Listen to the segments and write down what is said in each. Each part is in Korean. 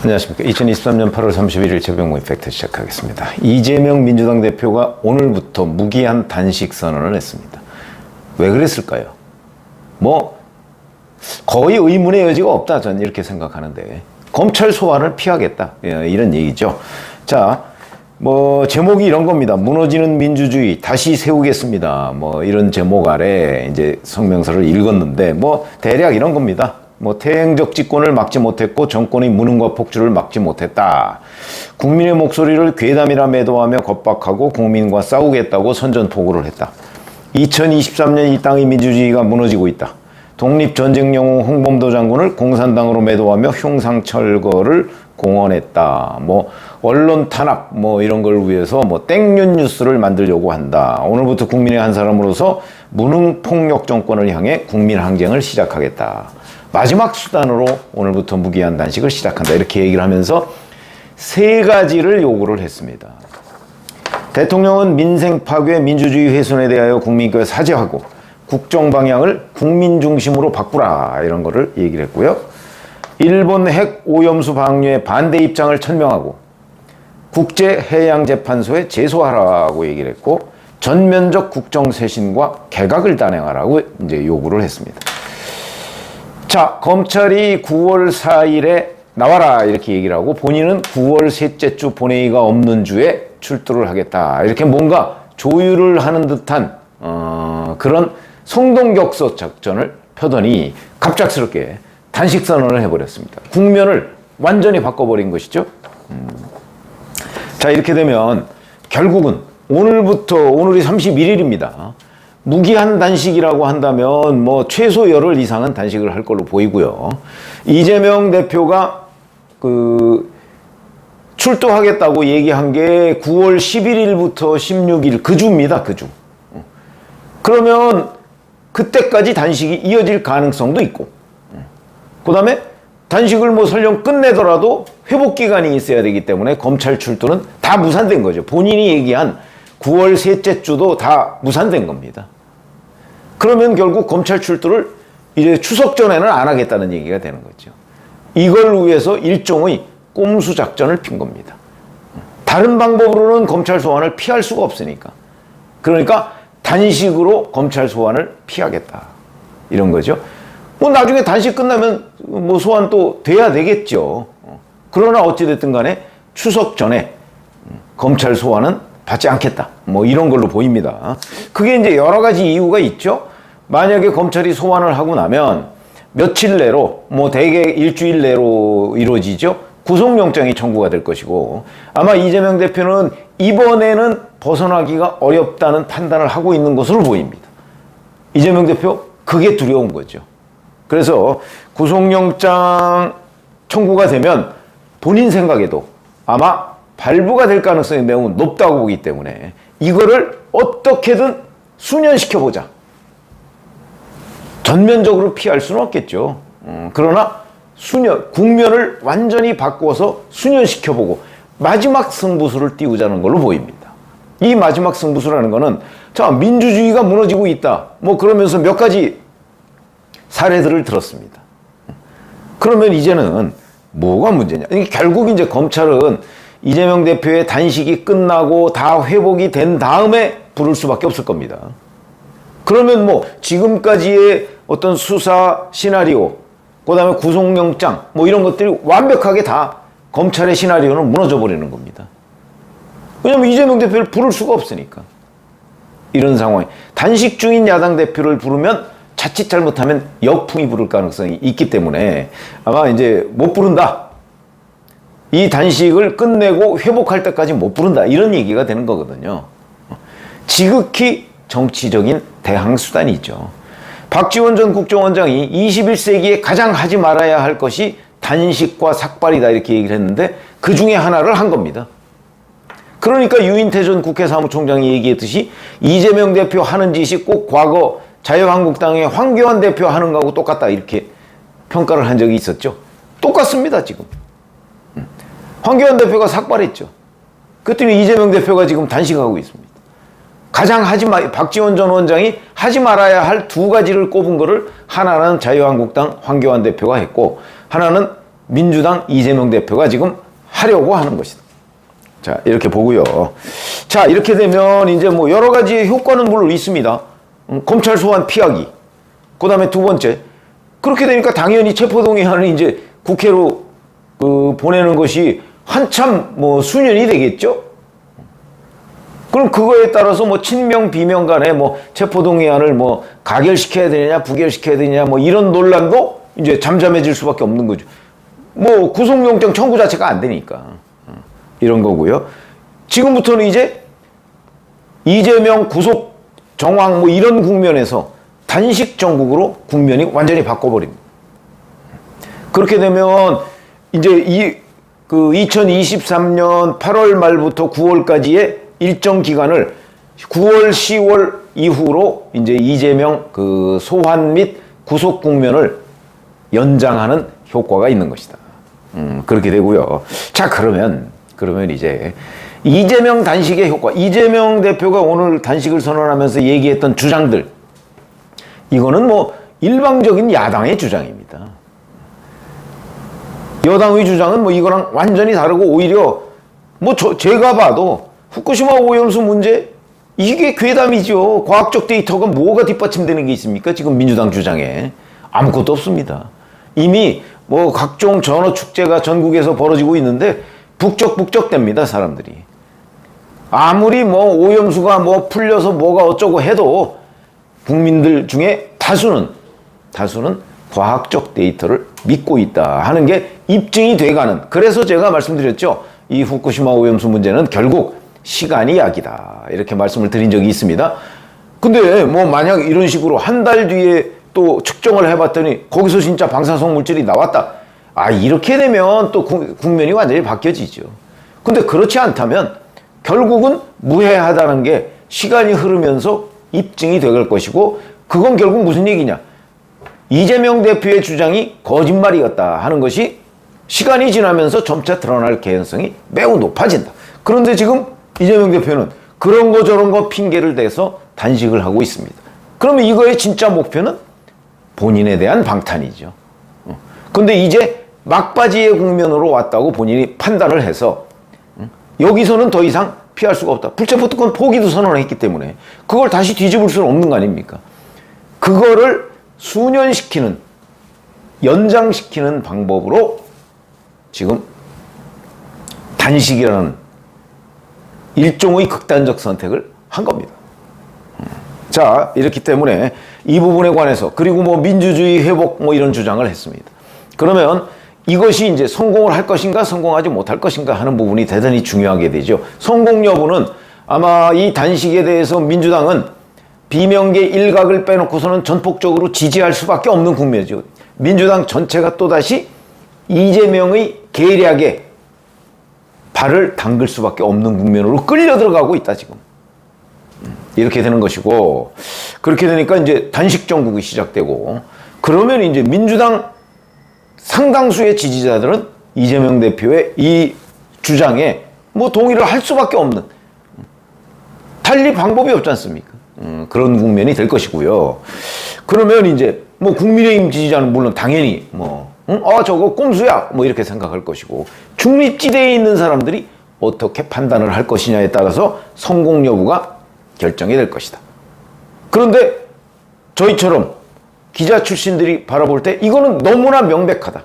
안녕하십니까. 2023년 8월 31일 최병모 이펙트 시작하겠습니다. 이재명 민주당 대표가 오늘부터 무기한 단식 선언을 했습니다. 왜 그랬을까요? 거의 의문의 여지가 없다, 저는 이렇게 생각하는데, 검찰 소환을 피하겠다, 이런 얘기죠. 자, 제목이 이런 겁니다. 무너지는 민주주의 다시 세우겠습니다. 이런 제목 아래 이제 성명서를 읽었는데, 대략 이런 겁니다. 태행적 집권을 막지 못했고 정권의 무능과 폭주를 막지 못했다. 국민의 목소리를 괴담이라 매도하며 겁박하고 국민과 싸우겠다고 선전포고를 했다. 2023년 이 땅의 민주주의가 무너지고 있다. 독립전쟁영웅 홍범도 장군을 공산당으로 매도하며 흉상철거를 공언했다. 언론 탄압 이런 걸 위해서 땡볕 뉴스를 만들려고 한다. 오늘부터 국민의 한 사람으로서 무능 폭력 정권을 향해 국민 항쟁을 시작하겠다. 마지막 수단으로 오늘부터 무기한 단식을 시작한다. 이렇게 얘기를 하면서 세 가지를 요구를 했습니다. 대통령은 민생 파괴, 민주주의 훼손에 대하여 국민께 사죄하고 국정 방향을 국민 중심으로 바꾸라. 이런 거를 얘기를 했고요. 일본 핵 오염수 방류에 반대 입장을 천명하고 국제해양재판소에 제소하라고 얘기를 했고 전면적 국정 쇄신과 개각을 단행하라고 이제 요구를 했습니다. 자, 검찰이 9월 4일에 나와라 이렇게 얘기를 하고 본인은 9월 셋째 주 본회의가 없는 주에 출두를 하겠다. 이렇게 뭔가 조율을 하는 듯한 그런 성동격서 작전을 펴더니 갑작스럽게 단식 선언을 해버렸습니다. 국면을 완전히 바꿔버린 것이죠. 자, 이렇게 되면 결국은 오늘이 31일입니다. 무기한 단식이라고 한다면 최소 열흘 이상은 단식을 할 걸로 보이고요. 이재명 대표가 출두하겠다고 얘기한 게 9월 11일부터 16일 그 주입니다. 그 주. 그러면 그때까지 단식이 이어질 가능성도 있고, 그 다음에 단식을 설령 끝내더라도 회복 기간이 있어야 되기 때문에 검찰 출두는 다 무산된 거죠. 본인이 얘기한 9월 셋째 주도 다 무산된 겁니다. 그러면 결국 검찰 출두를 이제 추석 전에는 안 하겠다는 얘기가 되는 거죠. 이걸 위해서 일종의 꼼수 작전을 핀 겁니다. 다른 방법으로는 검찰 소환을 피할 수가 없으니까. 그러니까 단식으로 검찰 소환을 피하겠다. 이런 거죠. 나중에 단식 끝나면 소환 또 돼야 되겠죠. 그러나 어찌됐든 간에 추석 전에 검찰 소환은 받지 않겠다. 이런 걸로 보입니다. 그게 이제 여러 가지 이유가 있죠. 만약에 검찰이 소환을 하고 나면 며칠 내로, 대개 일주일 내로 이루어지죠. 구속영장이 청구가 될 것이고, 아마 이재명 대표는 이번에는 벗어나기가 어렵다는 판단을 하고 있는 것으로 보입니다. 이재명 대표, 그게 두려운 거죠. 그래서 구속영장 청구가 되면 본인 생각에도 아마 발부가 될 가능성이 매우 높다고 보기 때문에 이거를 어떻게든 수년시켜보자. 전면적으로 피할 수는 없겠죠. 그러나 국면을 완전히 바꿔서 수년시켜보고 마지막 승부수를 띄우자는 걸로 보입니다. 이 마지막 승부수라는 거는 자, 민주주의가 무너지고 있다. 그러면서 몇 가지 사례들을 들었습니다. 그러면 이제는 뭐가 문제냐? 결국 이제 검찰은 이재명 대표의 단식이 끝나고 다 회복이 된 다음에 부를 수밖에 없을 겁니다. 그러면 지금까지의 어떤 수사 시나리오, 그 다음에 구속영장, 이런 것들이 완벽하게 다 검찰의 시나리오는 무너져 버리는 겁니다. 왜냐면 이재명 대표를 부를 수가 없으니까. 이런 상황에. 단식 중인 야당 대표를 부르면 자칫 잘못하면 역풍이 불을 가능성이 있기 때문에 아마 이제 못 부른다. 이 단식을 끝내고 회복할 때까지 못 부른다. 이런 얘기가 되는 거거든요. 지극히 정치적인 대항수단이죠. 박지원 전 국정원장이 21세기에 가장 하지 말아야 할 것이 단식과 삭발이다 이렇게 얘기를 했는데 그 중에 하나를 한 겁니다. 그러니까 유인태 전 국회 사무총장이 얘기했듯이 이재명 대표 하는 짓이 꼭 과거 자유한국당의 황교안 대표 하는 거하고 똑같다 이렇게 평가를 한 적이 있었죠. 똑같습니다 지금. 황교안 대표가 삭발했죠. 그랬더니 이재명 대표가 지금 단식하고 있습니다. 가장 박지원 전 원장이 하지 말아야 할 두 가지를 꼽은 거를 하나는 자유한국당 황교안 대표가 했고 하나는 민주당 이재명 대표가 지금 하려고 하는 것이다. 자, 이렇게 보고요. 자, 이렇게 되면 이제 뭐 여러 가지 효과는 물론 있습니다. 검찰 소환 피하기. 그 다음에 두 번째. 그렇게 되니까 당연히 체포동의안을 이제 국회로 보내는 것이 한참 뭐 수년이 되겠죠? 그럼 그거에 따라서 뭐 친명 비명 간에 뭐 체포동의안을 뭐 가결시켜야 되느냐 부결시켜야 되느냐 뭐 이런 논란도 이제 잠잠해질 수밖에 없는 거죠. 뭐 구속영장 청구 자체가 안 되니까 이런 거고요. 지금부터는 이제 이재명 구속 정황 뭐 이런 국면에서 단식 정국으로 국면이 완전히 바꿔버립니다. 그렇게 되면 이제 2023년 8월 말부터 9월까지의 일정 기간을 9월, 10월 이후로 이제 이재명 소환 및 구속 국면을 연장하는 효과가 있는 것이다. 그렇게 되고요. 자, 그러면 이제 이재명 단식의 효과, 이재명 대표가 오늘 단식을 선언하면서 얘기했던 주장들, 이거는 뭐 일방적인 야당의 주장입니다. 여당의 주장은 뭐 이거랑 완전히 다르고 오히려 뭐 제가 봐도 후쿠시마 오염수 문제 이게 괴담이죠. 과학적 데이터가 뭐가 뒷받침되는 게 있습니까? 지금 민주당 주장에 아무것도 없습니다. 이미 뭐 각종 전어 축제가 전국에서 벌어지고 있는데 북적북적됩니다, 사람들이. 아무리 뭐 오염수가 뭐 풀려서 뭐가 어쩌고 해도 국민들 중에 다수는 과학적 데이터를 믿고 있다 하는 게 입증이 돼가는, 그래서 제가 말씀드렸죠. 이 후쿠시마 오염수 문제는 결국 시간이 약이다, 이렇게 말씀을 드린 적이 있습니다. 근데 뭐 만약 이런 식으로 한 달 뒤에 또 측정을 해봤더니 거기서 진짜 방사성 물질이 나왔다, 이렇게 되면 또 국면이 완전히 바뀌어지죠. 근데 그렇지 않다면 결국은 무해하다는 게 시간이 흐르면서 입증이 될 것이고, 그건 결국 무슨 얘기냐, 이재명 대표의 주장이 거짓말이었다 하는 것이 시간이 지나면서 점차 드러날 개연성이 매우 높아진다. 그런데 지금 이재명 대표는 그런 거 저런 거 핑계를 대서 단식을 하고 있습니다. 그러면 이거의 진짜 목표는 본인에 대한 방탄이죠. 근데 이제 막바지의 국면으로 왔다고 본인이 판단을 해서 여기서는 더 이상 피할 수가 없다. 불체포 특권 포기도 선언했기 때문에 그걸 다시 뒤집을 수는 없는 거 아닙니까? 그거를 수년시키는, 연장시키는 방법으로 지금 단식이라는 일종의 극단적 선택을 한 겁니다. 자, 이렇기 때문에 이 부분에 관해서, 그리고 뭐 민주주의 회복 뭐 이런 주장을 했습니다. 그러면 이것이 이제 성공을 할 것인가 성공하지 못할 것인가 하는 부분이 대단히 중요하게 되죠. 성공 여부는 아마 이 단식에 대해서 민주당은 비명계 일각을 빼놓고서는 전폭적으로 지지할 수밖에 없는 국면이죠. 민주당 전체가 또다시 이재명의 계략에 발을 담글 수밖에 없는 국면으로 끌려 들어가고 있다, 지금. 이렇게 되는 것이고, 그렇게 되니까 이제 단식 정국이 시작되고, 그러면 이제 민주당 상당수의 지지자들은 이재명 대표의 이 주장에 뭐 동의를 할 수밖에 없는, 달리 방법이 없지 않습니까? 그런 국면이 될 것이고요. 그러면 이제 뭐 국민의힘 지지자는 물론 당연히 저거 꼼수야 뭐 이렇게 생각할 것이고, 중립지대에 있는 사람들이 어떻게 판단을 할 것이냐에 따라서 성공 여부가 결정이 될 것이다. 그런데 저희처럼 기자 출신들이 바라볼 때 이거는 너무나 명백하다.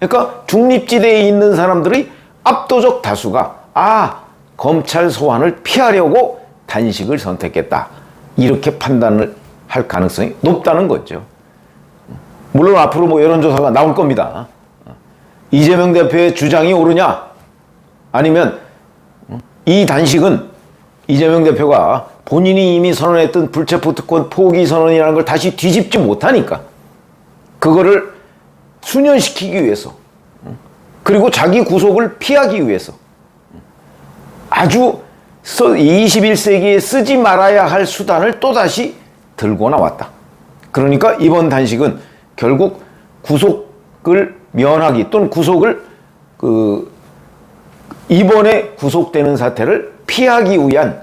그러니까 중립지대에 있는 사람들의 압도적 다수가 검찰 소환을 피하려고 단식을 선택했다, 이렇게 판단을 할 가능성이 높다는 거죠. 물론 앞으로 뭐 여론조사가 나올 겁니다. 이재명 대표의 주장이 옳으냐, 아니면 이 단식은 이재명 대표가 본인이 이미 선언했던 불체포 특권 포기 선언이라는 걸 다시 뒤집지 못하니까 그거를 수년시키기 위해서, 그리고 자기 구속을 피하기 위해서 아주 21세기에 쓰지 말아야 할 수단을 또다시 들고 나왔다. 그러니까 이번 단식은 결국 구속을 면하기 또는 구속을 이번에 구속되는 사태를 피하기 위한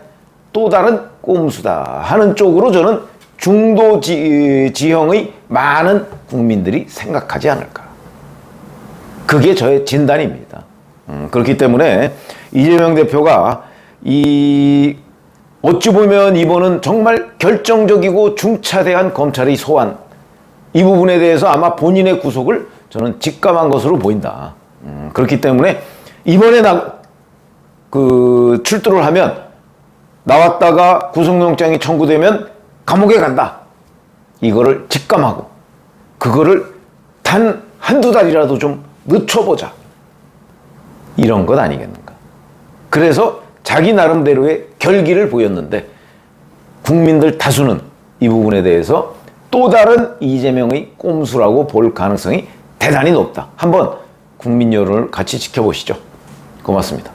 또 다른 꼼수다 하는 쪽으로 저는 중도 지형의 많은 국민들이 생각하지 않을까, 그게 저의 진단입니다. 그렇기 때문에 이재명 대표가 어찌 보면 이번은 정말 결정적이고 중차대한 검찰의 소환, 이 부분에 대해서 아마 본인의 구속을 저는 직감한 것으로 보인다. 그렇기 때문에 이번에 출두를 하면 나왔다가 구속영장이 청구되면 감옥에 간다. 이거를 직감하고 그거를 단 한두 달이라도 좀 늦춰보자. 이런 것 아니겠는가. 그래서 자기 나름대로의 결기를 보였는데 국민들 다수는 이 부분에 대해서 또 다른 이재명의 꼼수라고 볼 가능성이 대단히 높다. 한번 국민 여론을 같이 지켜보시죠. 고맙습니다.